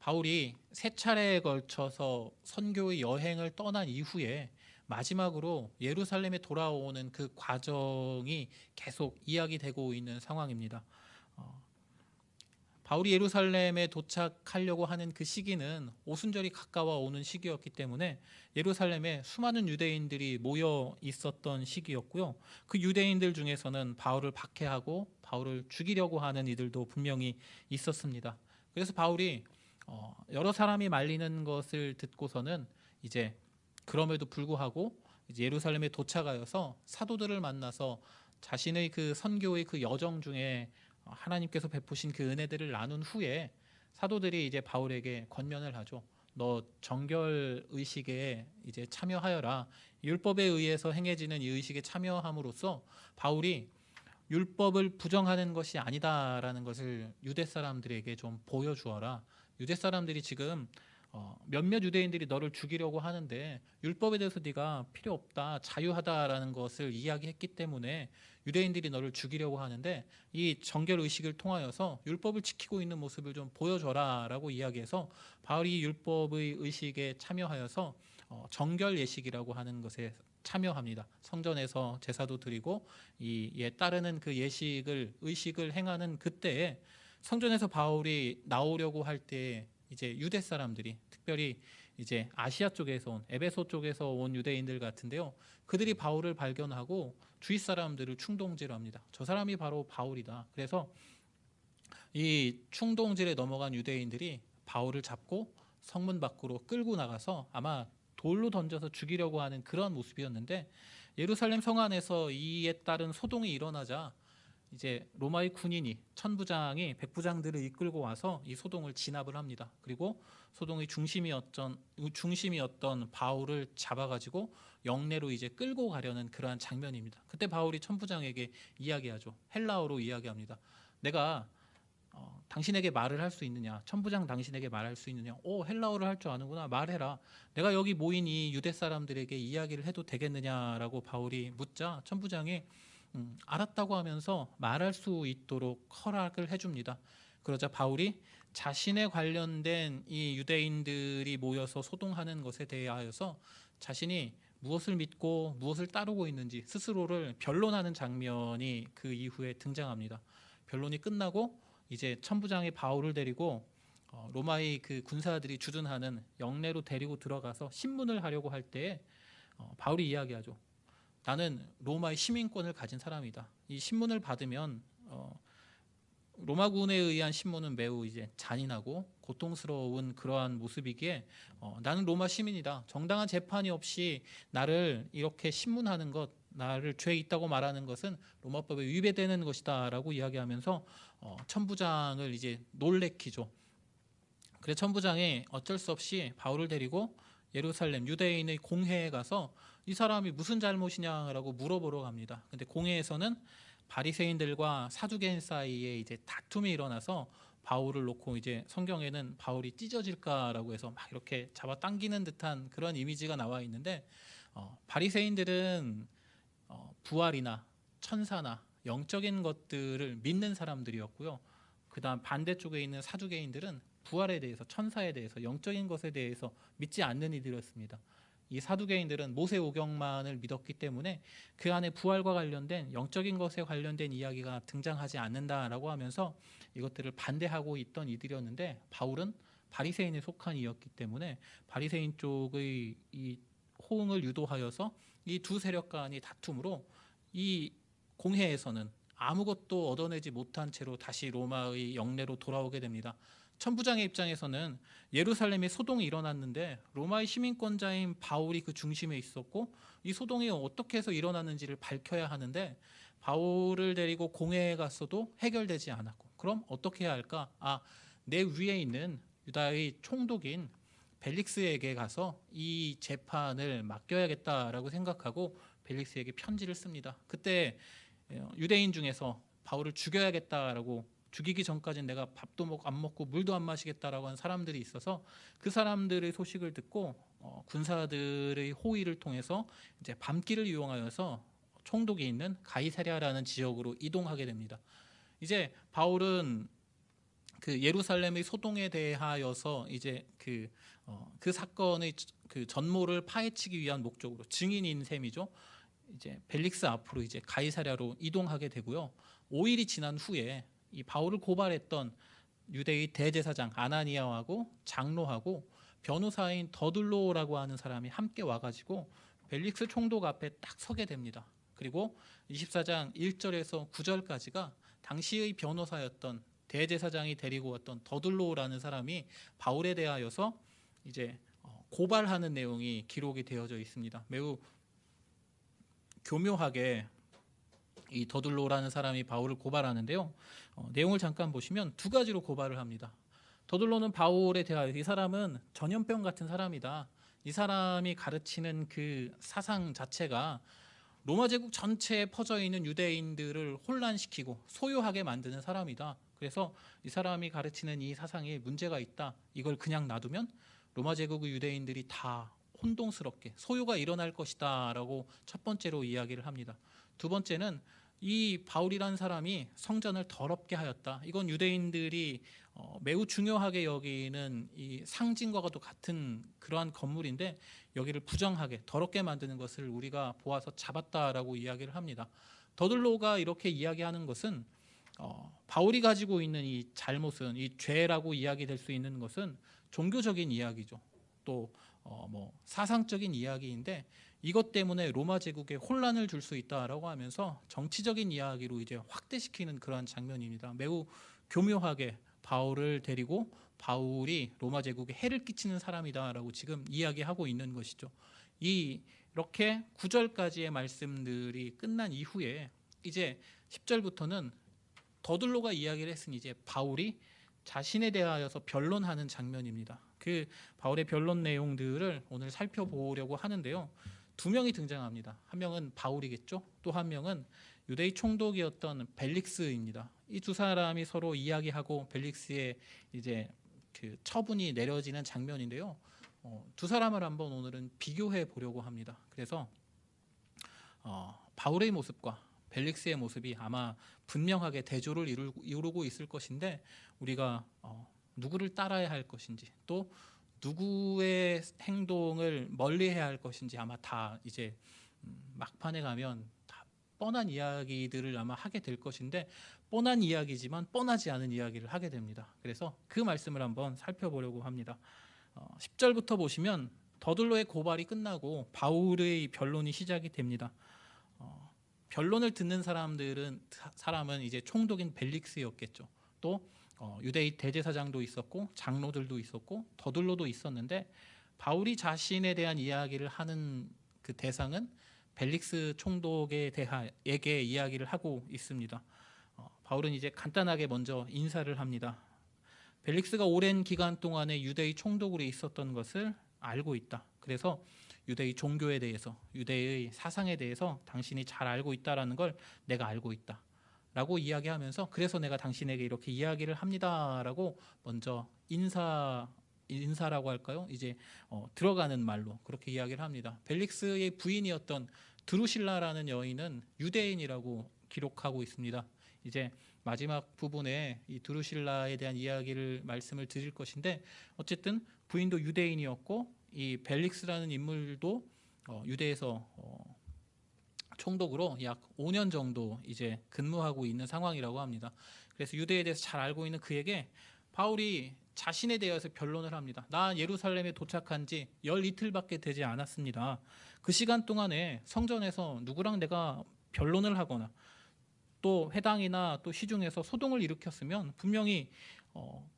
바울이 세 차례에 걸쳐서 선교의 여행을 떠난 이후에 마지막으로 예루살렘에 돌아오는 그 과정이 계속 이야기되고 있는 상황입니다. 어, 바울이 예루살렘에 도착하려고 하는 그 시기는 오순절이 가까워 오는 시기였기 때문에 예루살렘에 수많은 유대인들이 모여 있었던 시기였고요. 그 유대인들 중에서는 바울을 박해하고 바울을 죽이려고 하는 이들도 분명히 있었습니다. 그래서 바울이 여러 사람이 말리는 것을 듣고서는 이제 그럼에도 불구하고 이제 예루살렘에 도착하여서 사도들을 만나서 자신의 그 선교의 그 여정 중에 하나님께서 베푸신 그 은혜들을 나눈 후에 사도들이 이제 바울에게 권면을 하죠. 너 정결 의식에 이제 참여하여라. 율법에 의해서 행해지는 이 의식에 참여함으로써 바울이 율법을 부정하는 것이 아니다라는 것을 유대 사람들에게 좀 보여주어라. 유대 사람들이 지금 몇몇 유대인들이 너를 죽이려고 하는데 율법에 대해서 네가 필요 없다, 자유하다라는 것을 이야기했기 때문에 유대인들이 너를 죽이려고 하는데 이 정결 의식을 통하여서 율법을 지키고 있는 모습을 좀 보여줘라라고 이야기해서 바울이 율법의 의식에 참여하여서 정결 예식이라고 하는 것에 참여합니다. 성전에서 제사도 드리고 이에 따르는 그 예식을 의식을 행하는 그때에 성전에서 바울이 나오려고 할 때 이제 유대 사람들이 특별히 이제 아시아 쪽에서 온 에베소 쪽에서 온 유대인들 같은데요. 그들이 바울을 발견하고 주위 사람들을 충동질합니다. 저 사람이 바로 바울이다. 그래서 이 충동질에 넘어간 유대인들이 바울을 잡고 성문 밖으로 끌고 나가서 아마 돌로 던져서 죽이려고 하는 그런 모습이었는데 예루살렘 성 안에서 이에 따른 소동이 일어나자 이제 로마의 군인이 천부장이 백부장들을 이끌고 와서 이 소동을 진압을 합니다. 그리고 소동의 중심이었던 바울을 잡아가지고 영내로 이제 끌고 가려는 그러한 장면입니다. 그때 바울이 천부장에게 이야기하죠. 헬라어로 이야기합니다. 내가 당신에게 말을 할 수 있느냐? 천부장 당신에게 말할 수 있느냐? 헬라어를 할 줄 아는구나. 말해라. 내가 여기 모인 이 유대 사람들에게 이야기를 해도 되겠느냐라고 바울이 묻자 천부장이 알았다고 하면서 말할 수 있도록 허락을 해줍니다. 그러자 바울이 자신에 관련된 이 유대인들이 모여서 소동하는 것에 대하여서 자신이 무엇을 믿고 무엇을 따르고 있는지 스스로를 변론하는 장면이 그 이후에 등장합니다. 변론이 끝나고 이제 천부장이 바울을 데리고 로마의 그 군사들이 주둔하는 영내로 데리고 들어가서 신문을 하려고 할 때에 바울이 이야기하죠. 나는 로마의 시민권을 가진 사람이다. 이 신문을 받으면 로마군에 의한 신문은 매우 이제 잔인하고 고통스러운 그러한 모습이기에 나는 로마 시민이다. 정당한 재판이 없이 나를 이렇게 신문하는 것, 나를 죄 있다고 말하는 것은 로마법에 위배되는 것이다라고 이야기하면서 천부장을 이제 놀래키죠. 그래서 천부장이 어쩔 수 없이 바울을 데리고 예루살렘 유대인의 공회에 가서 이 사람이 무슨 잘못이냐라고 물어보러 갑니다. 근데 공회에서는 바리새인들과 사두개인 사이에 이제 다툼이 일어나서 바울을 놓고 이제 성경에는 바울이 찢어질까라고 해서 막 이렇게 잡아당기는 듯한 그런 이미지가 나와 있는데 바리새인들은 부활이나 천사나 영적인 것들을 믿는 사람들이었고요. 그다음 반대쪽에 있는 사두개인들은 부활에 대해서 천사에 대해서 영적인 것에 대해서 믿지 않는 이들이었습니다. 이 사두개인들은 모세 오경만을 믿었기 때문에 그 안에 부활과 관련된 영적인 것에 관련된 이야기가 등장하지 않는다라고 하면서 이것들을 반대하고 있던 이들이었는데 바울은 바리새인에 속한 이였기 때문에 바리새인 쪽의 이 호응을 유도하여서 이 두 세력 간의 다툼으로 이 공회에서는 아무것도 얻어내지 못한 채로 다시 로마의 영내로 돌아오게 됩니다. 천부장의 입장에서는 예루살렘에 소동이 일어났는데 로마의 시민권자인 바울이 그 중심에 있었고 이 소동이 어떻게 해서 일어났는지를 밝혀야 하는데 바울을 데리고 공회에 갔어도 해결되지 않았고 그럼 어떻게 해야 할까? 내 위에 있는 유다의 총독인 벨릭스에게 가서 이 재판을 맡겨야겠다라고 생각하고 벨릭스에게 편지를 씁니다. 그때 유대인 중에서 바울을 죽여야겠다라고 죽이기 전까지는 내가 밥도 안 먹고 물도 안 마시겠다라고 한 사람들이 있어서 그 사람들의 소식을 듣고 군사들의 호의를 통해서 이제 밤길을 이용하여서 총독이 있는 가이사랴라는 지역으로 이동하게 됩니다. 이제 바울은 그 예루살렘의 소동에 대하여서 이제 그 사건의 그 전모를 파헤치기 위한 목적으로 증인인 셈이죠. 이제 벨릭스 앞으로 이제 가이사랴로 이동하게 되고요. 5일이 지난 후에 이 바울을 고발했던 유대의 대제사장 아나니아하고 장로하고 변호사인 더둘로라고 하는 사람이 함께 와가지고 벨릭스 총독 앞에 딱 서게 됩니다. 그리고 24장 1절에서 9절까지가 당시의 변호사였던 대제사장이 데리고 왔던 더둘로라는 사람이 바울에 대하여서 이제 고발하는 내용이 기록이 되어져 있습니다. 매우 교묘하게 이 더둘로라는 사람이 바울을 고발하는데요. 내용을 잠깐 보시면 두 가지로 고발을 합니다. 더둘로는 바울에 대하여 이 사람은 전염병 같은 사람이다. 이 사람이 가르치는 그 사상 자체가 로마 제국 전체에 퍼져 있는 유대인들을 혼란시키고 소요하게 만드는 사람이다. 그래서 이 사람이 가르치는 이 사상에 문제가 있다. 이걸 그냥 놔두면 로마 제국의 유대인들이 다 혼동스럽게 소요가 일어날 것이다 라고 첫 번째로 이야기를 합니다. 두 번째는 이 바울이라는 사람이 성전을 더럽게 하였다. 이건 유대인들이 매우 중요하게 여기는 이 상징과도 같은 그러한 건물인데 여기를 부정하게 더럽게 만드는 것을 우리가 보아서 잡았다라고 이야기를 합니다. 더둘로가 이렇게 이야기하는 것은 바울이 가지고 있는 이 잘못은 이 죄라고 이야기될 수 있는 것은 종교적인 이야기죠. 또 사상적인 이야기인데 이것 때문에 로마 제국에 혼란을 줄 수 있다라고 하면서 정치적인 이야기로 이제 확대시키는 그러한 장면입니다. 매우 교묘하게 바울을 데리고 바울이 로마 제국에 해를 끼치는 사람이다라고 지금 이야기하고 있는 것이죠. 이렇게 9절까지의 말씀들이 끝난 이후에 이제 10절부터는 더둘로가 이야기를 했으니 이제 바울이 자신에 대하여서 변론하는 장면입니다. 그 바울의 변론 내용들을 오늘 살펴보려고 하는데요. 두 명이 등장합니다. 한 명은 바울이겠죠. 또 한 명은 유대의 총독이었던 벨릭스입니다. 이 두 사람이 서로 이야기하고 벨릭스의 이제 그 처분이 내려지는 장면인데요. 두 사람을 한번 오늘은 비교해 보려고 합니다. 그래서 바울의 모습과 벨릭스의 모습이 아마 분명하게 대조를 이루고 있을 것인데 우리가 누구를 따라야 할 것인지 또 누구의 행동을 멀리해야 할 것인지 아마 다 이제 막판에 가면 다 뻔한 이야기들을 아마 하게 될 것인데 뻔한 이야기지만 뻔하지 않은 이야기를 하게 됩니다. 그래서 그 말씀을 한번 살펴보려고 합니다. 10절부터 보시면 더둘로의 고발이 끝나고 바울의 변론이 시작이 됩니다. 변론을 듣는 사람은 이제 총독인 벨릭스였겠죠. 또 유대의 대제사장도 있었고 장로들도 있었고 더둘로도 있었는데 바울이 자신에 대한 이야기를 하는 그 대상은 벨릭스 총독에게 이야기를 하고 있습니다. 바울은 이제 간단하게 먼저 인사를 합니다. 벨릭스가 오랜 기간 동안에 유대의 총독으로 있었던 것을 알고 있다. 그래서 유대의 종교에 대해서 유대의 사상에 대해서 당신이 잘 알고 있다라는 걸 내가 알고 있다 라고 이야기하면서 그래서 내가 당신에게 이렇게 이야기를 합니다라고 먼저 인사라고 할까요? 이제 들어가는 말로 그렇게 이야기를 합니다. 벨릭스의 부인이었던 드루실라라는 여인은 유대인이라고 기록하고 있습니다. 이제 마지막 부분에 이 드루실라에 대한 말씀을 드릴 것인데 어쨌든 부인도 유대인이었고 이 벨릭스라는 인물도 유대에서 총독으로 약 5년 정도 이제 근무하고 있는 상황이라고 합니다. 그래서 유대에 대해서 잘 알고 있는 그에게 바울이 자신에 대해서 변론을 합니다. 나 예루살렘에 도착한 지 12일밖에 되지 않았습니다. 그 시간 동안에 성전에서 누구랑 내가 변론을 하거나 또 회당이나 또 시중에서 소동을 일으켰으면 분명히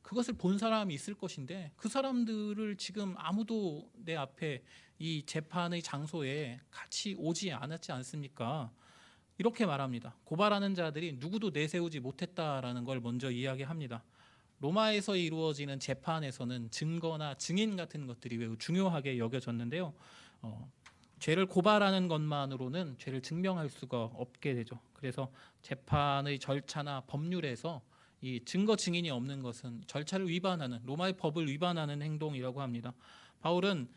그것을 본 사람이 있을 것인데 그 사람들을 지금 아무도 내 앞에 이 재판의 장소에 같이 오지 않았지 않습니까? 이렇게 말합니다. 고발하는 자들이 누구도 내세우지 못했다라는 걸 먼저 이야기합니다. 로마에서 이루어지는 재판에서는 증거나 증인 같은 것들이 매우 중요하게 여겨졌는데요. 죄를 고발하는 것만으로는 죄를 증명할 수가 없게 되죠. 그래서 재판의 절차나 법률에서 이 증거 증인이 없는 것은 절차를 위반하는 로마의 법을 위반하는 행동이라고 합니다. 바울은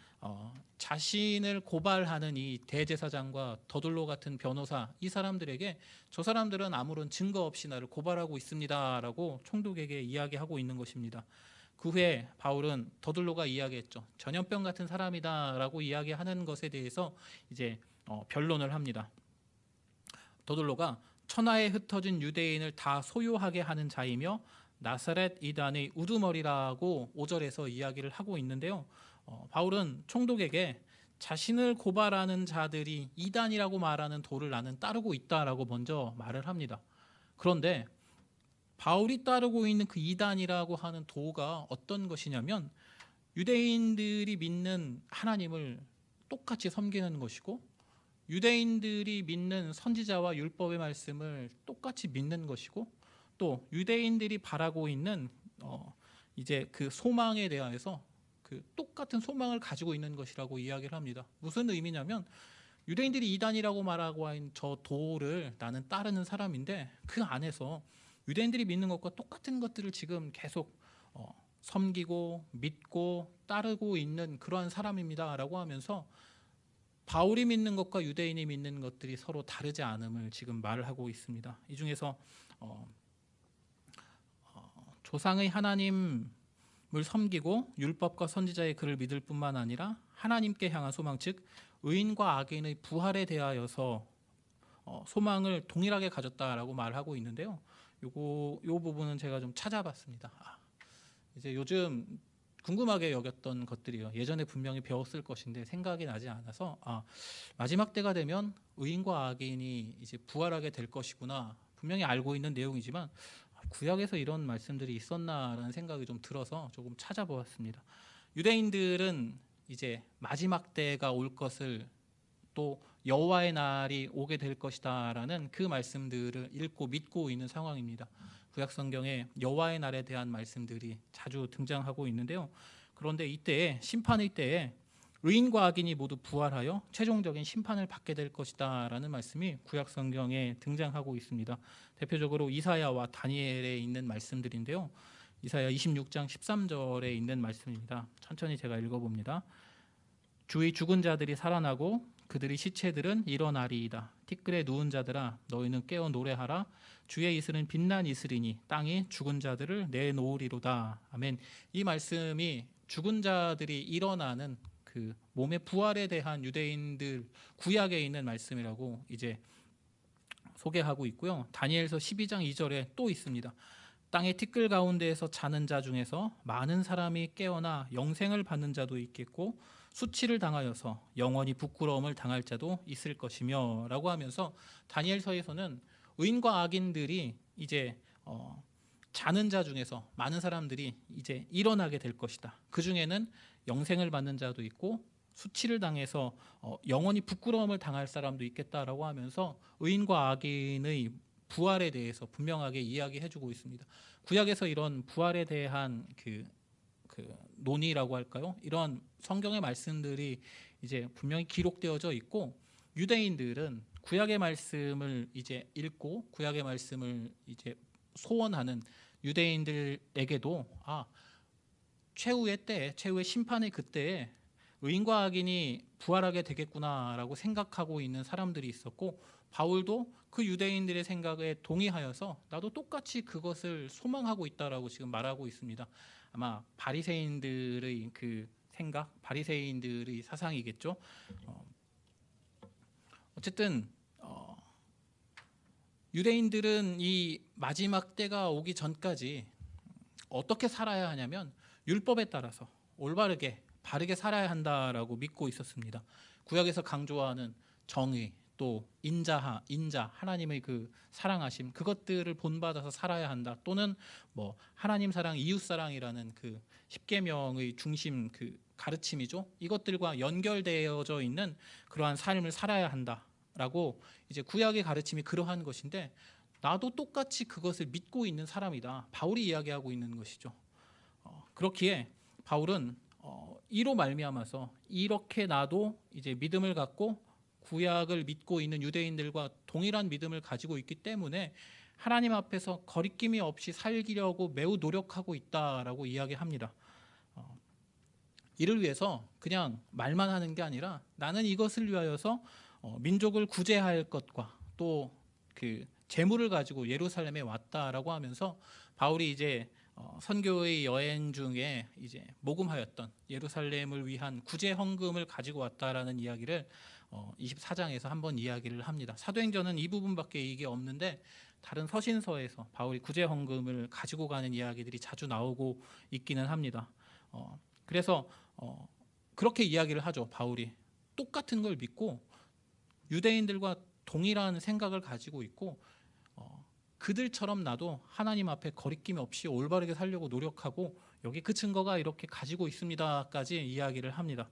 자신을 고발하는 이 대제사장과 더둘로 같은 변호사, 이 사람들에게 저 사람들은 아무런 증거 없이 나를 고발하고 있습니다라고 총독에게 이야기하고 있는 것입니다. 그 후에 바울은 더둘로가 이야기했죠. 전염병 같은 사람이다라고 이야기하는 것에 대해서 이제 변론을 합니다. 더둘로가 천하에 흩어진 유대인을 다 소유하게 하는 자이며 나사렛 이단의 우두머리라고 5절에서 이야기를 하고 있는데요. 바울은 총독에게 자신을 고발하는 자들이 이단이라고 말하는 도를 나는 따르고 있다라고 먼저 말을 합니다. 그런데 바울이 따르고 있는 그 이단이라고 하는 도가 어떤 것이냐면 유대인들이 믿는 하나님을 똑같이 섬기는 것이고 유대인들이 믿는 선지자와 율법의 말씀을 똑같이 믿는 것이고 또 유대인들이 바라고 있는 이제 그 소망에 대하여서 그 똑같은 소망을 가지고 있는 것이라고 이야기를 합니다. 무슨 의미냐면 유대인들이 이단이라고 말하고 있는 저 도를 나는 따르는 사람인데 그 안에서 유대인들이 믿는 것과 똑같은 것들을 지금 계속 섬기고 믿고 따르고 있는 그러한 사람입니다라고 하면서 바울이 믿는 것과 유대인이 믿는 것들이 서로 다르지 않음을 지금 말을 하고 있습니다. 이 중에서 조상의 하나님을 섬기고 율법과 선지자의 글을 믿을 뿐만 아니라 하나님께 향한 소망, 즉 의인과 악인의 부활에 대하여서 소망을 동일하게 가졌다라고 말하고 있는데요. 요 부분은 제가 좀 찾아봤습니다. 이제 요즘 궁금하게 여겼던 것들이요. 예전에 분명히 배웠을 것인데 생각이 나지 않아서 마지막 때가 되면 의인과 악인이 이제 부활하게 될 것이구나. 분명히 알고 있는 내용이지만 구약에서 이런 말씀들이 있었나라는 생각이 좀 들어서 조금 찾아보았습니다. 유대인들은 이제 마지막 때가 올 것을 또 여호와의 날이 오게 될 것이다라는 그 말씀들을 읽고 믿고 있는 상황입니다. 구약 성경에 여호와의 날에 대한 말씀들이 자주 등장하고 있는데요. 그런데 이때에 심판의 때에 의인과 악인이 모두 부활하여 최종적인 심판을 받게 될 것이다라는 말씀이 구약 성경에 등장하고 있습니다. 대표적으로 이사야와 다니엘에 있는 말씀들인데요. 이사야 26장 13절에 있는 말씀입니다. 천천히 제가 읽어봅니다. 주의 죽은 자들이 살아나고 그들의 시체들은 일어나리이다. 티끌에 누운 자들아 너희는 깨어 노래하라. 주의 이슬은 빛난 이슬이니 땅이 죽은 자들을 내놓으리로다. 아멘. 이 말씀이 죽은 자들이 일어나는 그 몸의 부활에 대한 유대인들 구약에 있는 말씀이라고 이제 소개하고 있고요. 다니엘서 12장 2절에 또 있습니다. 땅의 티끌 가운데에서 자는 자 중에서 많은 사람이 깨어나 영생을 받는 자도 있겠고 수치를 당하여서 영원히 부끄러움을 당할 자도 있을 것이며 라고 하면서 다니엘서에서는 의인과 악인들이 이제 자는 자 중에서 많은 사람들이 이제 일어나게 될 것이다. 그 중에는 영생을 받는 자도 있고 수치를 당해서 영원히 부끄러움을 당할 사람도 있겠다라고 하면서 의인과 악인의 부활에 대해서 분명하게 이야기해주고 있습니다. 구약에서 이런 부활에 대한 그 논의라고 할까요? 이런 성경의 말씀들이 이제 분명히 기록되어져 있고 유대인들은 구약의 말씀을 이제 읽고 구약의 말씀을 이제 소원하는 유대인들에게도 최후의 때, 최후의 심판의 그때에 의인과 악인이 부활하게 되겠구나라고 생각하고 있는 사람들이 있었고 바울도 그 유대인들의 생각에 동의하여서 나도 똑같이 그것을 소망하고 있다라고 지금 말하고 있습니다. 아마 바리새인들의 그 생각, 바리새인들의 사상이겠죠. 어쨌든 유대인들은 이 마지막 때가 오기 전까지 어떻게 살아야 하냐면 율법에 따라서 올바르게 바르게 살아야 한다라고 믿고 있었습니다. 구약에서 강조하는 정의, 또 인자, 하나님의 그 사랑하심, 그것들을 본받아서 살아야 한다. 또는 뭐 하나님 사랑, 이웃 사랑이라는 그 십계명의 중심 그 가르침이죠. 이것들과 연결되어져 있는 그러한 삶을 살아야 한다라고 이제 구약의 가르침이 그러한 것인데 나도 똑같이 그것을 믿고 있는 사람이다. 바울이 이야기하고 있는 것이죠. 그렇기에 바울은 이로 말미암아서 이렇게 나도 이제 믿음을 갖고 구약을 믿고 있는 유대인들과 동일한 믿음을 가지고 있기 때문에 하나님 앞에서 거리낌이 없이 살기려고 매우 노력하고 있다라고 이야기합니다. 이를 위해서 그냥 말만 하는 게 아니라 나는 이것을 위하여서 민족을 구제할 것과 또 그 재물을 가지고 예루살렘에 왔다라고 하면서 바울이 이제 선교의 여행 중에 이제 모금하였던 예루살렘을 위한 구제 헌금을 가지고 왔다라는 이야기를 24장에서 한번 이야기를 합니다. 사도행전은 이 부분밖에 이게 없는데 다른 서신서에서 바울이 구제 헌금을 가지고 가는 이야기들이 자주 나오고 있기는 합니다. 그래서 그렇게 이야기를 하죠. 바울이 똑같은 걸 믿고 유대인들과 동일한 생각을 가지고 있고 그들처럼 나도 하나님 앞에 거리낌 없이 올바르게 살려고 노력하고 여기 그 증거가 이렇게 가지고 있습니다까지 이야기를 합니다.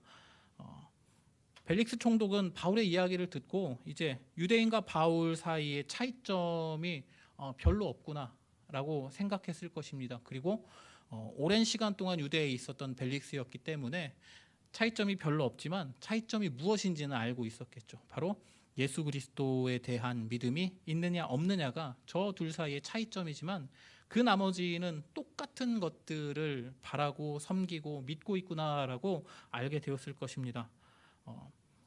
벨릭스 총독은 바울의 이야기를 듣고 이제 유대인과 바울 사이의 차이점이 별로 없구나라고 생각했을 것입니다. 그리고 오랜 시간 동안 유대에 있었던 벨릭스였기 때문에 차이점이 별로 없지만 차이점이 무엇인지는 알고 있었겠죠. 바로 예수 그리스도에 대한 믿음이 있느냐 없느냐가 저 둘 사이의 차이점이지만 그 나머지는 똑같은 것들을 바라고 섬기고 믿고 있구나라고 알게 되었을 것입니다.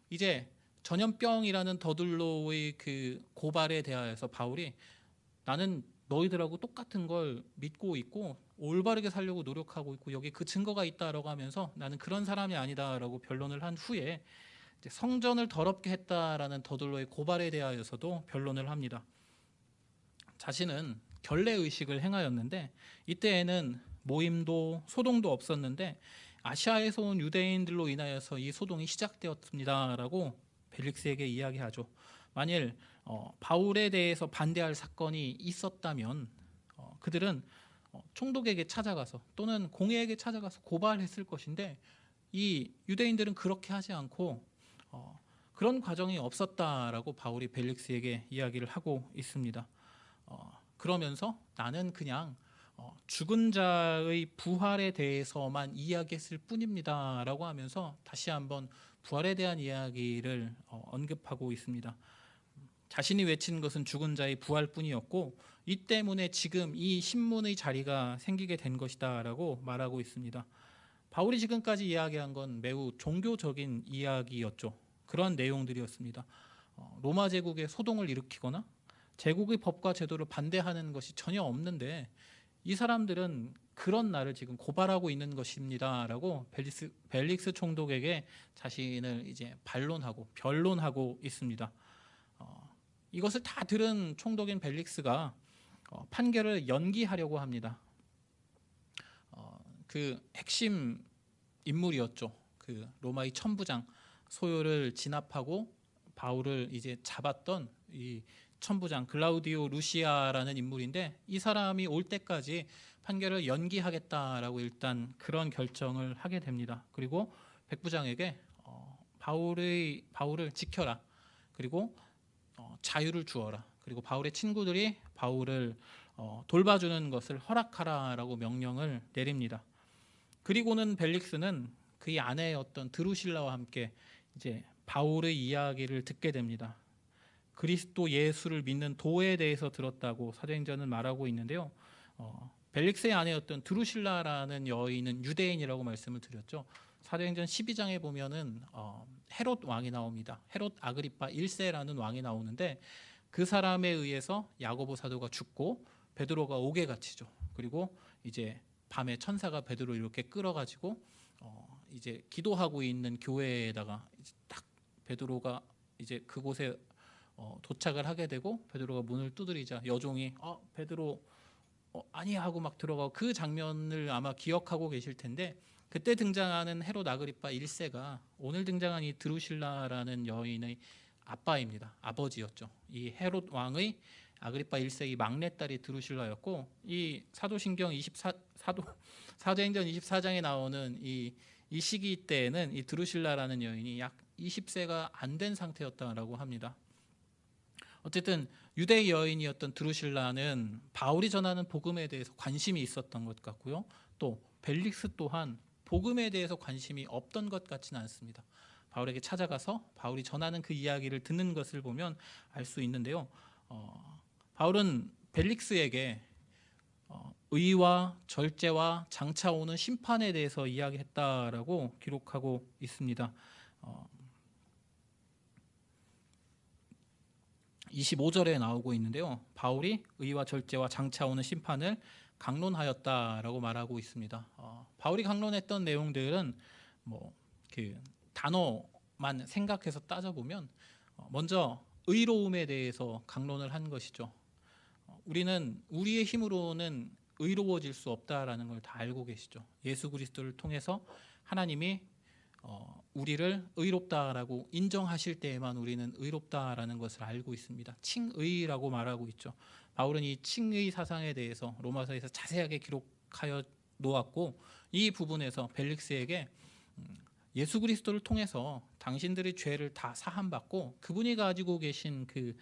이제 전염병이라는 더둘로의 그 고발에 대하여서 바울이 나는 너희들하고 똑같은 걸 믿고 있고 올바르게 살려고 노력하고 있고 여기 그 증거가 있다라고 하면서 나는 그런 사람이 아니다라고 변론을 한 후에 이제 성전을 더럽게 했다라는 더둘로의 고발에 대하여서도 변론을 합니다. 자신은 결례 의식을 행하였는데 이때에는 모임도 소동도 없었는데 아시아에서 온 유대인들로 인하여서 이 소동이 시작되었습니다라고 벨릭스에게 이야기하죠. 만일 바울에 대해서 반대할 사건이 있었다면 그들은 총독에게 찾아가서 또는 공회에게 찾아가서 고발했을 것인데 이 유대인들은 그렇게 하지 않고 그런 과정이 없었다라고 바울이 벨릭스에게 이야기를 하고 있습니다. 그러면서 나는 그냥 죽은 자의 부활에 대해서만 이야기했을 뿐입니다라고 하면서 다시 한번 부활에 대한 이야기를 언급하고 있습니다. 자신이 외친 것은 죽은 자의 부활뿐이었고 이 때문에 지금 이 신문의 자리가 생기게 된 것이다라고 말하고 있습니다. 바울이 지금까지 이야기한 건 매우 종교적인 이야기였죠. 그런 내용들이었습니다. 로마 제국의 소동을 일으키거나 제국의 법과 제도를 반대하는 것이 전혀 없는데 이 사람들은 그런 나를 지금 고발하고 있는 것입니다라고 벨릭스 총독에게 자신을 이제 변론하고 있습니다. 이것을 다 들은 총독인 벨릭스가 판결을 연기하려고 합니다. 그 핵심 인물이었죠. 그 로마의 천부장 소요를 진압하고 바울을 이제 잡았던 이 천부장 글라우디오 루시아라는 인물인데 이 사람이 올 때까지 판결을 연기하겠다라고 일단 그런 결정을 하게 됩니다. 그리고 백부장에게 바울을 지켜라. 그리고 자유를 주어라. 그리고 바울의 친구들이 바울을 돌봐주는 것을 허락하라라고 명령을 내립니다. 그리고는 벨릭스는 그의 아내였던 드루실라와 함께 이제 바울의 이야기를 듣게 됩니다. 그리스도 예수를 믿는 도에 대해서 들었다고 사도행전은 말하고 있는데요. 벨릭스의 아내였던 드루실라라는 여인은 유대인이라고 말씀을 드렸죠. 사도행전 12장에 보면은 헤롯 왕이 나옵니다. 헤롯 아그리파 1세라는 왕이 나오는데 그 사람에 의해서 야고보 사도가 죽고 베드로가 옥에 갇히죠. 그리고 이제 밤에 천사가 베드로를 이렇게 끌어가지고 이제 기도하고 있는 교회에다가 이제 딱 베드로가 이제 그곳에 도착을 하게 되고 베드로가 문을 두드리자 여종이 베드로 아니야 하고 막 들어가고 그 장면을 아마 기억하고 계실 텐데 그때 등장하는 헤롯 아그리파 1세가 오늘 등장한 이 드루실라라는 여인의 아빠입니다. 아버지였죠. 이 헤롯 왕의 아그리파 1세의 막내딸이 드루실라였고 이 사도행전 24장에 나오는 이 시기 때에는 이 드루실라라는 여인이 약 20세가 안 된 상태였다라고 합니다. 어쨌든 유대 여인이었던 드루실라는 바울이 전하는 복음에 대해서 관심이 있었던 것 같고요. 또 벨릭스 또한 복음에 대해서 관심이 없던 것 같지는 않습니다. 바울에게 찾아가서 바울이 전하는 그 이야기를 듣는 것을 보면 알 수 있는데요. 바울은 벨릭스에게 의와 절제와 장차 오는 심판에 대해서 이야기했다라고 기록하고 있습니다. 25절에 나오고 있는데요. 바울이 의와 절제와 장차 오는 심판을 강론하였다라고 말하고 있습니다. 바울이 강론했던 내용들은 뭐 그 단어만 생각해서 따져보면 먼저 의로움에 대해서 강론을 한 것이죠. 우리는 우리의 힘으로는 의로워질 수 없다라는 걸 다 알고 계시죠. 예수 그리스도를 통해서 하나님이 우리를 의롭다라고 인정하실 때에만 우리는 의롭다라는 것을 알고 있습니다. 칭의라고 말하고 있죠. 바울은 이 칭의 사상에 대해서 로마서에서 자세하게 기록하여 놓았고, 이 부분에서 벨릭스에게 예수 그리스도를 통해서 당신들의 죄를 다 사함받고 그분이 가지고 계신 그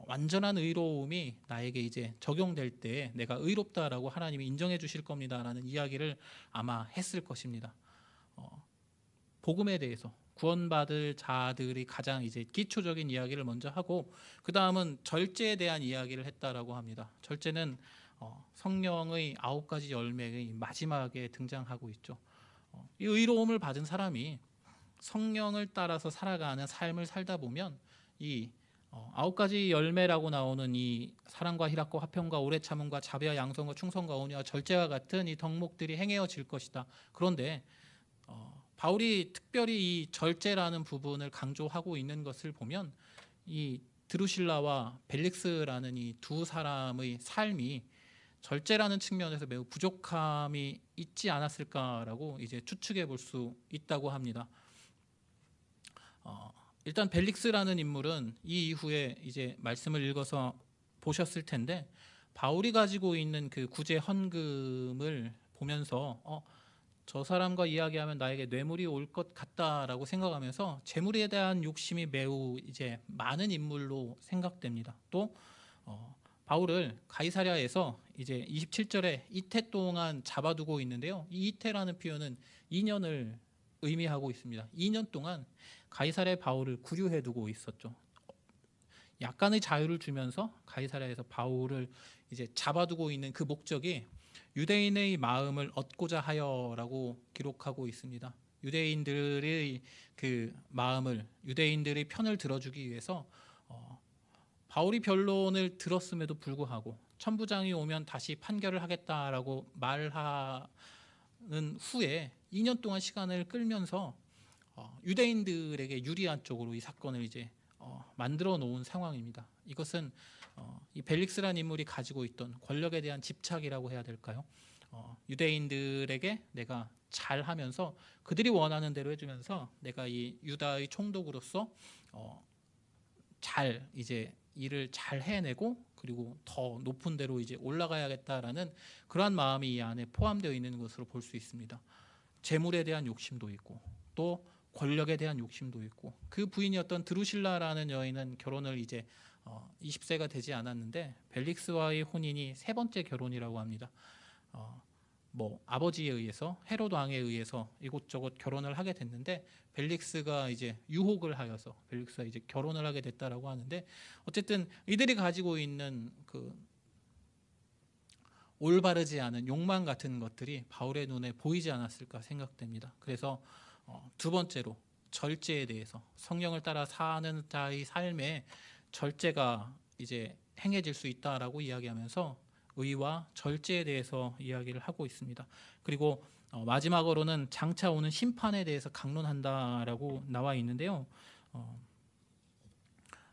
완전한 의로움이 나에게 이제 적용될 때 내가 의롭다라고 하나님이 인정해 주실 겁니다라는 이야기를 아마 했을 것입니다. 복음에 대해서 구원받을 자들이 가장 이제 기초적인 이야기를 먼저 하고, 그 다음은 절제에 대한 이야기를 했다라고 합니다. 절제는 성령의 9가지 열매의 마지막에 등장하고 있죠. 이 의로움을 받은 사람이 성령을 따라서 살아가는 삶을 살다 보면 이 9가지 열매라고 나오는 이 사랑과 희락과 화평과 오래 참음과 자비와 양선과 충성과 온유와 절제와 같은 이 덕목들이 행해질 것이다. 그런데 바울이 특별히 이 절제라는 부분을 강조하고 있는 것을 보면 이 드루실라와 벨릭스라는 이 두 사람의 삶이 절제라는 측면에서 매우 부족함이 있지 않았을까라고 이제 추측해 볼 수 있다고 합니다. 일단 벨릭스라는 인물은 이 이후에 이제 말씀을 읽어서 보셨을 텐데, 바울이 가지고 있는 그 구제 헌금을 보면서 저 사람과 이야기하면 나에게 뇌물이 올 것 같다라고 생각하면서 재물에 대한 욕심이 매우 이제 많은 인물로 생각됩니다. 또 바울을 가이사랴에서 이제 27절에 이태 동안 잡아두고 있는데요. 이 이태라는 표현은 2년을 의미하고 있습니다. 2년 동안 가이사랴에 바울을 구류해 두고 있었죠. 약간의 자유를 주면서 가이사랴에서 바울을 이제 잡아두고 있는 그 목적이 유대인의 마음을 얻고자 하여라고 기록하고 있습니다. 유대인들의 그 마음을, 유대인들의 편을 들어주기 위해서 바울이 변론을 들었음에도 불구하고 천부장이 오면 다시 판결을 하겠다라고 말하는 후에 2년 동안 시간을 끌면서 유대인들에게 유리한 쪽으로 이 사건을 이제 만들어 놓은 상황입니다. 이것은 이 벨릭스라는 인물이 가지고 있던 권력에 대한 집착이라고 해야 될까요? 유대인들에게 내가 잘하면서 그들이 원하는 대로 해주면서 내가 이 유다의 총독으로서 잘 이제 일을 잘 해내고 그리고 더 높은 데로 이제 올라가야겠다라는 그러한 마음이 이 안에 포함되어 있는 것으로 볼 수 있습니다. 재물에 대한 욕심도 있고 또 권력에 대한 욕심도 있고, 그 부인이었던 드루실라라는 여인은 결혼을 이제 20세가 되지 않았는데 벨릭스와의 혼인이 세 번째 결혼이라고 합니다. 뭐 아버지에 의해서 헤롯 왕에 의해서 이곳저곳 결혼을 하게 됐는데 벨릭스가 이제 유혹을 하여서 벨릭스가 이제 결혼을 하게 됐다라고 하는데, 어쨌든 이들이 가지고 있는 그 올바르지 않은 욕망 같은 것들이 바울의 눈에 보이지 않았을까 생각됩니다. 그래서 두 번째로 절제에 대해서, 성령을 따라 사는 자의 삶에 절제가 이제 행해질 수 있다라고 이야기하면서 의와 절제에 대해서 이야기를 하고 있습니다. 그리고 마지막으로는 장차 오는 심판에 대해서 강론한다라고 나와 있는데요.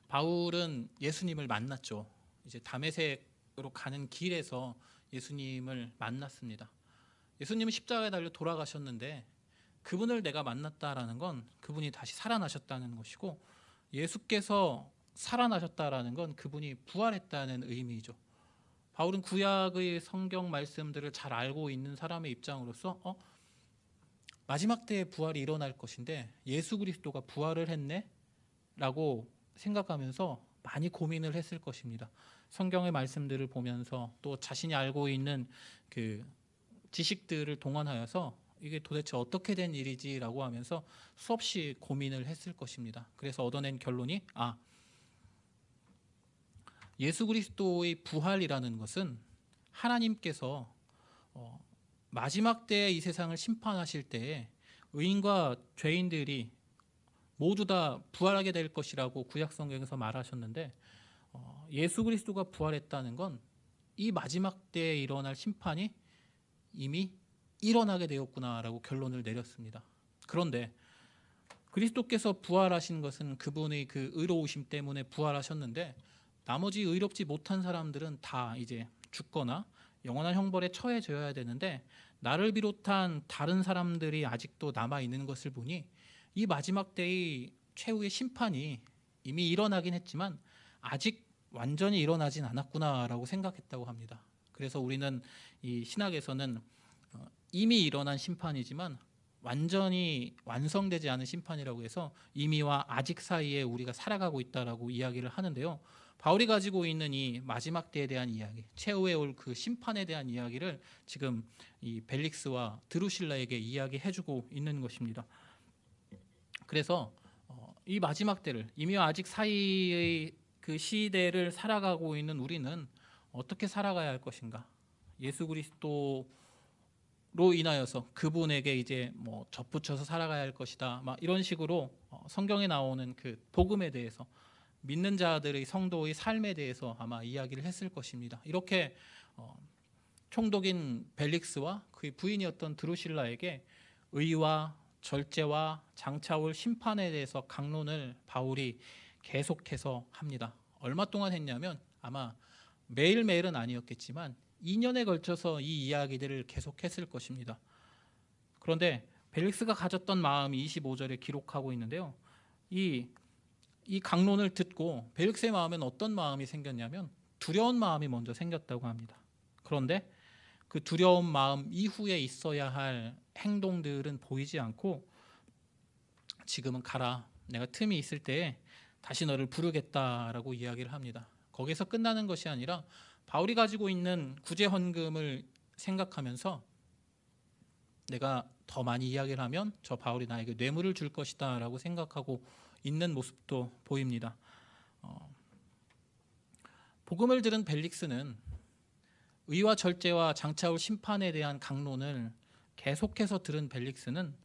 바울은 예수님을 만났죠. 이제 다메섹으로 가는 길에서 예수님을 만났습니다. 예수님은 십자가에 달려 돌아가셨는데 그분을 내가 만났다라는 건 그분이 다시 살아나셨다는 것이고, 예수께서 살아나셨다라는 건 그분이 부활했다는 의미죠. 바울은 구약의 성경 말씀들을 잘 알고 있는 사람의 입장으로서 마지막 때에 부활이 일어날 것인데 예수 그리스도가 부활을 했네? 라고 생각하면서 많이 고민을 했을 것입니다. 성경의 말씀들을 보면서 또 자신이 알고 있는 그 지식들을 동원하여서 이게 도대체 어떻게 된 일이지라고 하면서 수없이 고민을 했을 것입니다. 그래서 얻어낸 결론이 예수 그리스도의 부활이라는 것은 하나님께서 어, 마지막 때에 이 세상을 심판하실 때에 의인과 죄인들이 모두 다 부활하게 될 것이라고 구약 성경에서 말하셨는데, 예수 그리스도가 부활했다는 건 이 마지막 때에 일어날 심판이 이미 일어나게 되었구나라고 결론을 내렸습니다. 그런데 그리스도께서 부활하신 것은 그분의 그 의로우심 때문에 부활하셨는데, 나머지 의롭지 못한 사람들은 다 이제 죽거나 영원한 형벌에 처해져야 되는데, 나를 비롯한 다른 사람들이 아직도 남아 있는 것을 보니 이 마지막 때의 최후의 심판이 이미 일어나긴 했지만 아직 완전히 일어나진 않았구나라고 생각했다고 합니다. 그래서 우리는 이 신학에서는 이미 일어난 심판이지만 완전히 완성되지 않은 심판이라고 해서 이미와 아직 사이에 우리가 살아가고 있다라고 이야기를 하는데요. 바울이 가지고 있는 이 마지막 때에 대한 이야기, 최후에 올 그 심판에 대한 이야기를 지금 이 벨릭스와 드루실라에게 이야기해주고 있는 것입니다. 그래서 이 마지막 때를, 이미와 아직 사이의 그 시대를 살아가고 있는 우리는 어떻게 살아가야 할 것인가? 예수 그리스도로 인하여서 그분에게 이제 뭐 접붙여서 살아가야 할 것이다. 막 이런 식으로 성경에 나오는 그 복음에 대해서, 믿는 자들의 성도의 삶에 대해서 아마 이야기를 했을 것입니다. 이렇게 총독인 벨릭스와 그의 부인이었던 드루실라에게 의와 절제와 장차올 심판에 대해서 강론을 바울이 계속해서 합니다. 얼마 동안 했냐면 아마 매일매일은 아니었겠지만 2년에 걸쳐서 이 이야기들을 계속했을 것입니다. 그런데 벨릭스가 가졌던 마음이 25절에 기록하고 있는데요. 이 강론을 듣고 벨릭스의 마음에는 어떤 마음이 생겼냐면 두려운 마음이 먼저 생겼다고 합니다. 그런데 그 두려운 마음 이후에 있어야 할 행동들은 보이지 않고, 지금은 가라, 내가 틈이 있을 때에 다시 너를 부르겠다라고 이야기를 합니다. 거기서 끝나는 것이 아니라 바울이 가지고 있는 구제 헌금을 생각하면서 내가 더 많이 이야기를 하면 저 바울이 나에게 뇌물을 줄 것이다 라고 생각하고 있는 모습도 보입니다. 복음을 들은 벨릭스는 의와 절제와 장차올 심판에 대한 강론을 계속해서 들은 벨릭스는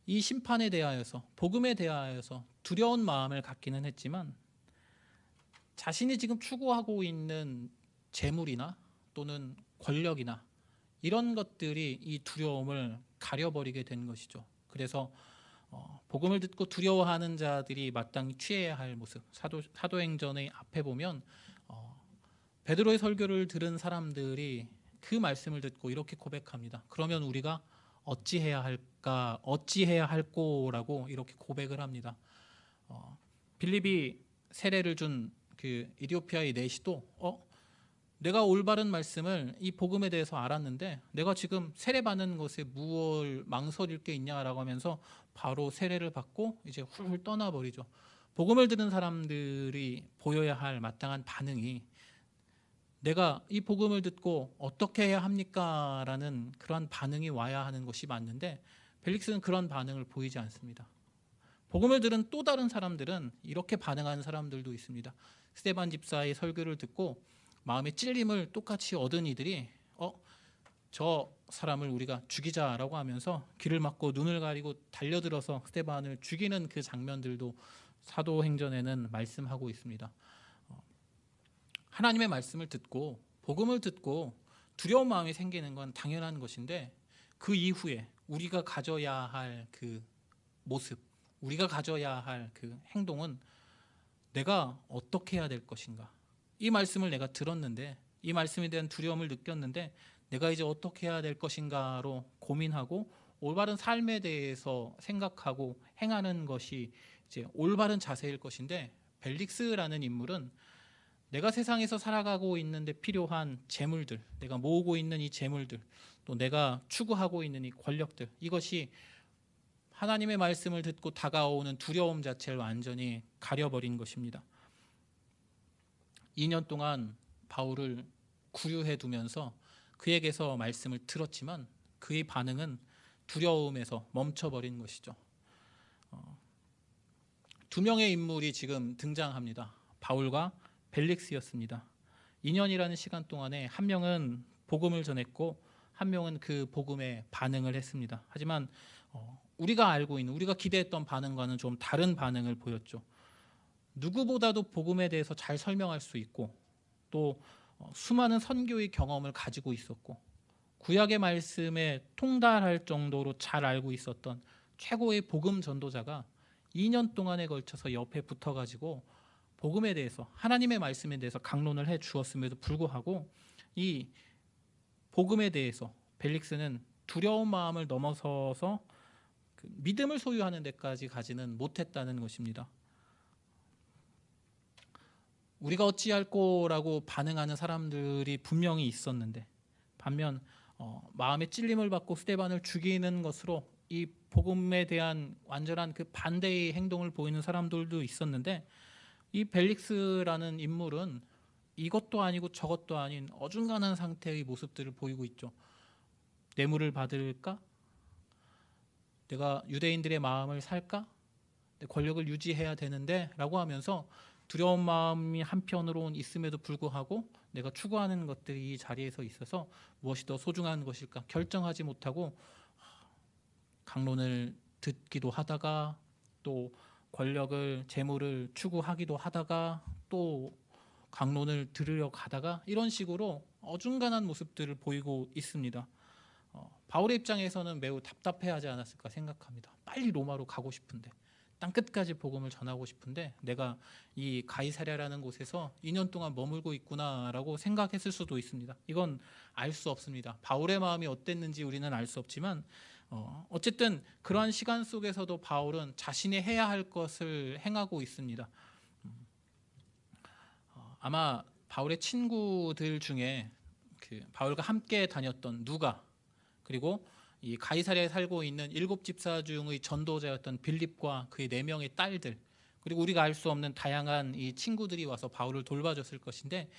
이 심판에 대하여서, 복음에 대하여서 두려운 마음을 갖기는 했지만 자신이 지금 추구하고 있는 재물이나 또는 권력이나 이런 것들이 이 두려움을 가려버리게 된 것이죠. 그래서 복음을 듣고 두려워하는 자들이 마땅히 취해야 할 모습, 사도행전의 앞에 보면 베드로의 설교를 들은 사람들이 그 말씀을 듣고 이렇게 고백합니다. 그러면 우리가 어찌해야 할까, 어찌해야 할꼬라고 이렇게 고백을 합니다. 빌립이 세례를 준 그 이디오피아의 내시도 내가 올바른 말씀을, 이 복음에 대해서 알았는데 내가 지금 세례 받는 것에 무얼 망설일 게 있냐라고 하면서 바로 세례를 받고 이제 훌훌 떠나버리죠. 복음을 들은 사람들이 보여야 할 마땅한 반응이 내가 이 복음을 듣고 어떻게 해야 합니까? 라는 그런 반응이 와야 하는 것이 맞는데 벨릭스는 그런 반응을 보이지 않습니다. 복음을 들은 또 다른 사람들은 이렇게 반응하는 사람들도 있습니다. 스데반 집사의 설교를 듣고 마음의 찔림을 똑같이 얻은 이들이 저 사람을 우리가 죽이자라고 하면서 귀를 막고 눈을 가리고 달려들어서 스데반을 죽이는 그 장면들도 사도행전에는 말씀하고 있습니다. 하나님의 말씀을 듣고 복음을 듣고 두려운 마음이 생기는 건 당연한 것인데, 그 이후에 우리가 가져야 할 그 모습, 우리가 가져야 할 그 행동은 내가 어떻게 해야 될 것인가. 이 말씀을 내가 들었는데, 이 말씀에 대한 두려움을 느꼈는데 내가 이제 어떻게 해야 될 것인가로 고민하고 올바른 삶에 대해서 생각하고 행하는 것이 이제 올바른 자세일 것인데, 벨릭스라는 인물은 내가 세상에서 살아가고 있는데 필요한 재물들, 내가 모으고 있는 이 재물들, 또 내가 추구하고 있는 이 권력들, 이것이 하나님의 말씀을 듣고 다가오는 두려움 자체를 완전히 가려버린 것입니다. 2년 동안 바울을 구류해 두면서 그에게서 말씀을 들었지만 그의 반응은 두려움에서 멈춰버린 것이죠. 두 명의 인물이 지금 등장합니다. 바울과 벨릭스였습니다. 2년이라는 시간 동안에 한 명은 복음을 전했고 한 명은 그 복음에 반응을 했습니다. 하지만 우리가 알고 있는, 우리가 기대했던 반응과는 좀 다른 반응을 보였죠. 누구보다도 복음에 대해서 잘 설명할 수 있고 또 수많은 선교의 경험을 가지고 있었고 구약의 말씀에 통달할 정도로 잘 알고 있었던 최고의 복음 전도자가 2년 동안에 걸쳐서 옆에 붙어가지고 복음에 대해서, 하나님의 말씀에 대해서 강론을 해 주었음에도 불구하고 이 복음에 대해서 벨릭스는 두려운 마음을 넘어서서 그 믿음을 소유하는 데까지 가지는 못했다는 것입니다. 우리가 어찌할꼬라고 반응하는 사람들이 분명히 있었는데 반면 마음의 찔림을 받고 스데반을 죽이는 것으로 이 복음에 대한 완전한 그 반대의 행동을 보이는 사람들도 있었는데 이 벨릭스라는 인물은 이것도 아니고 저것도 아닌 어중간한 상태의 모습들을 보이고 있죠. 뇌물을 받을까? 내가 유대인들의 마음을 살까? 내 권력을 유지해야 되는데 라고 하면서 두려운 마음이 한편으로는 있음에도 불구하고 내가 추구하는 것들이 이 자리에서 있어서 무엇이 더 소중한 것일까 결정하지 못하고 강론을 듣기도 하다가 또 권력을, 재물을 추구하기도 하다가 또 강론을 들으려 가다가 이런 식으로 어중간한 모습들을 보이고 있습니다. 바울의 입장에서는 매우 답답해하지 않았을까 생각합니다. 빨리 로마로 가고 싶은데, 땅 끝까지 복음을 전하고 싶은데 내가 이 가이사랴라는 곳에서 2년 동안 머물고 있구나라고 생각했을 수도 있습니다. 이건 알 수 없습니다. 바울의 마음이 어땠는지 우리는 알 수 없지만 어쨌든 그러한 시간 속에서도 바울은 자신이 해야 할 것을 행하고 있습니다. 아마 바울의 친구들 중에 그 바울과 함께 다녔던 누가, 그리고 이 가이사랴에 살고 있는 7집사 중의 전도자였던 빌립과 그의 4명의 딸들, 그리고 우리가 알 수 없는 다양한 이 친구들이 와서 바울을 돌봐줬을 것인데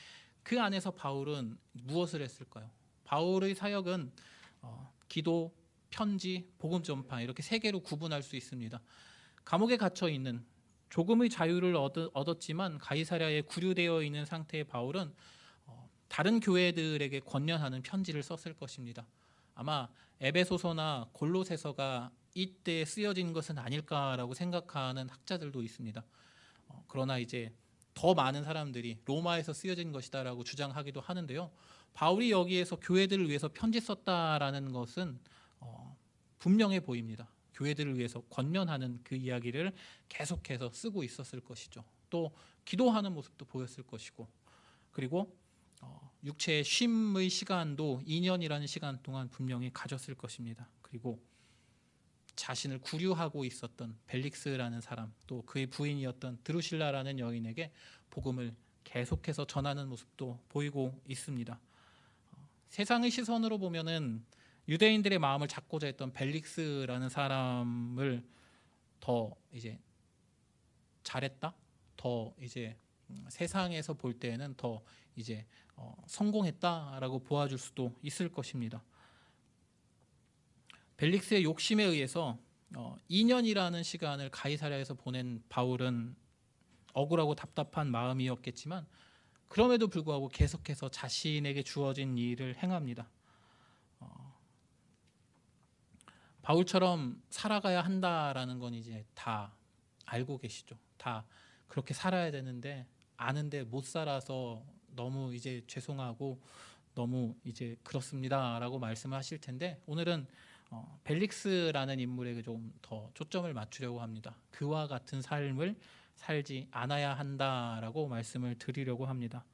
그 안에서 바울은 무엇을 했을까요? 바울의 사역은 기도, 편지, 복음 전파 이렇게 3개로 구분할 수 있습니다. 감옥에 갇혀 있는, 조금의 자유를 얻었지만 가이사랴에 구류되어 있는 상태의 바울은 다른 교회들에게 권면하는 편지를 썼을 것입니다. 아마 에베소서나 골로새서가 이때 쓰여진 것은 아닐까라고 생각하는 학자들도 있습니다. 그러나 이제 더 많은 사람들이 로마에서 쓰여진 것이다라고 주장하기도 하는데요. 바울이 여기에서 교회들을 위해서 편지 썼다라는 것은 분명해 보입니다. 교회들을 위해서 권면하는 그 이야기를 계속해서 쓰고 있었을 것이죠. 또 기도하는 모습도 보였을 것이고, 그리고 육체의 쉼의 시간도 2년이라는 시간 동안 분명히 가졌을 것입니다. 그리고 자신을 구류하고 있었던 벨릭스라는 사람, 또 그의 부인이었던 드루실라라는 여인에게 복음을 계속해서 전하는 모습도 보이고 있습니다. 세상의 시선으로 보면은 유대인들의 마음을 잡고자 했던 벨릭스라는 사람을 더 이제 잘했다, 더 이제 세상에서 볼 때에는 더 이제 성공했다라고 보아줄 수도 있을 것입니다. 벨릭스의 욕심에 의해서 2년이라는 시간을 가이사랴에서 보낸 바울은 억울하고 답답한 마음이었겠지만 그럼에도 불구하고 계속해서 자신에게 주어진 일을 행합니다. 바울처럼 살아가야 한다라는 건 이제 다 알고 계시죠. 다 그렇게 살아야 되는데 아는데 못 살아서 너무 이제 죄송하고 너무 이제 그렇습니다라고 말씀을 하실 텐데 오늘은 벨릭스라는 인물에게 좀 더 초점을 맞추려고 합니다. 그와 같은 삶을 살지 않아야 한다라고 말씀을 드리려고 합니다.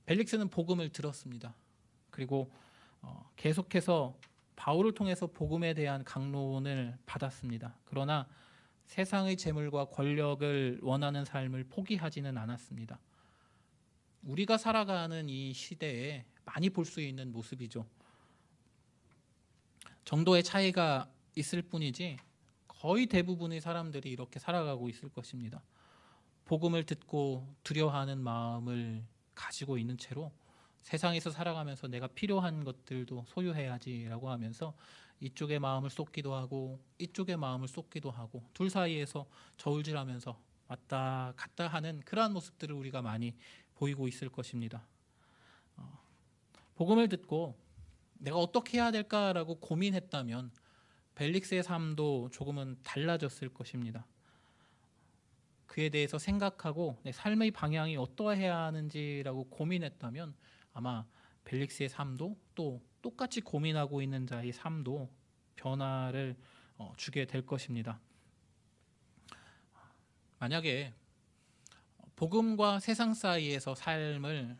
벨릭스는 복음을 들었습니다. 그리고 계속해서 바울을 통해서 복음에 대한 강론을 받았습니다. 그러나 세상의 재물과 권력을 원하는 삶을 포기하지는 않았습니다. 우리가 살아가는 이 시대에 많이 볼 수 있는 모습이죠. 정도의 차이가 있을 뿐이지 거의 대부분의 사람들이 이렇게 살아가고 있을 것입니다. 복음을 듣고 두려워하는 마음을 가지고 있는 채로 세상에서 살아가면서 내가 필요한 것들도 소유해야지라고 하면서 이쪽에 마음을 쏟기도 하고 이쪽에 마음을 쏟기도 하고 둘 사이에서 저울질하면서 왔다 갔다 하는 그러한 모습들을 우리가 많이 보이고 있을 것입니다. 복음을 듣고 내가 어떻게 해야 될까라고 고민했다면 벨릭스의 삶도 조금은 달라졌을 것입니다. 그에 대해서 생각하고 내 삶의 방향이 어떠해야 하는지라고 고민했다면 아마 벨릭스의 삶도 또 똑같이 고민하고 있는 자의 삶도 변화를 주게 될 것입니다. 만약에 복음과 세상 사이에서 삶을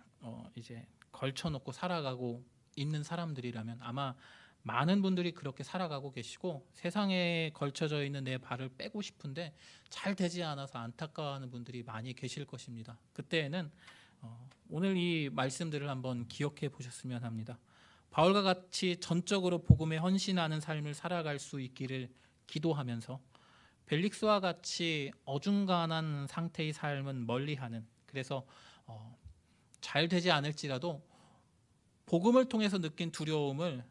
이제 걸쳐놓고 살아가고 있는 사람들이라면 아마 많은 분들이 그렇게 살아가고 계시고 세상에 걸쳐져 있는 내 발을 빼고 싶은데 잘 되지 않아서 안타까워하는 분들이 많이 계실 것입니다. 그때에는 오늘 이 말씀들을 한번 기억해 보셨으면 합니다. 바울과 같이 전적으로 복음에 헌신하는 삶을 살아갈 수 있기를 기도하면서 벨릭스와 같이 어중간한 상태의 삶은 멀리하는, 그래서 잘 되지 않을지라도 복음을 통해서 느낀 두려움을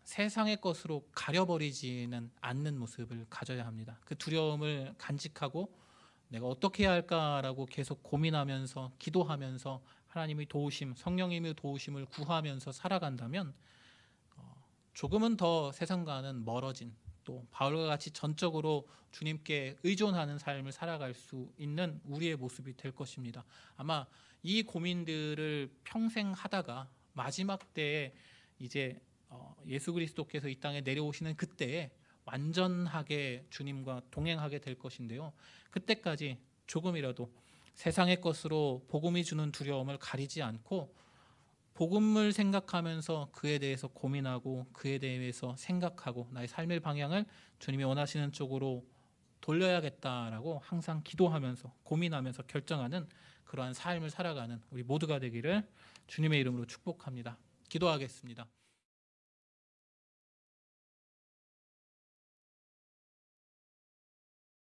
세상의 것으로 가려버리지는 않는 모습을 가져야 합니다. 그 두려움을 간직하고 내가 어떻게 해야 할까라고 계속 고민하면서 기도하면서 하나님의 도우심, 성령님의 도우심을 구하면서 살아간다면 조금은 더 세상과는 멀어진, 또 바울과 같이 전적으로 주님께 의존하는 삶을 살아갈 수 있는 우리의 모습이 될 것입니다. 아마 이 고민들을 평생 하다가 마지막 때에 이제 예수 그리스도께서 이 땅에 내려오시는 그때에 완전하게 주님과 동행하게 될 것인데요. 그때까지 조금이라도 세상의 것으로 복음이 주는 두려움을 가리지 않고 복음을 생각하면서 그에 대해서 고민하고 그에 대해서 생각하고 나의 삶의 방향을 주님이 원하시는 쪽으로 돌려야겠다라고 항상 기도하면서 고민하면서 결정하는 그러한 삶을 살아가는 우리 모두가 되기를 주님의 이름으로 축복합니다. 기도하겠습니다.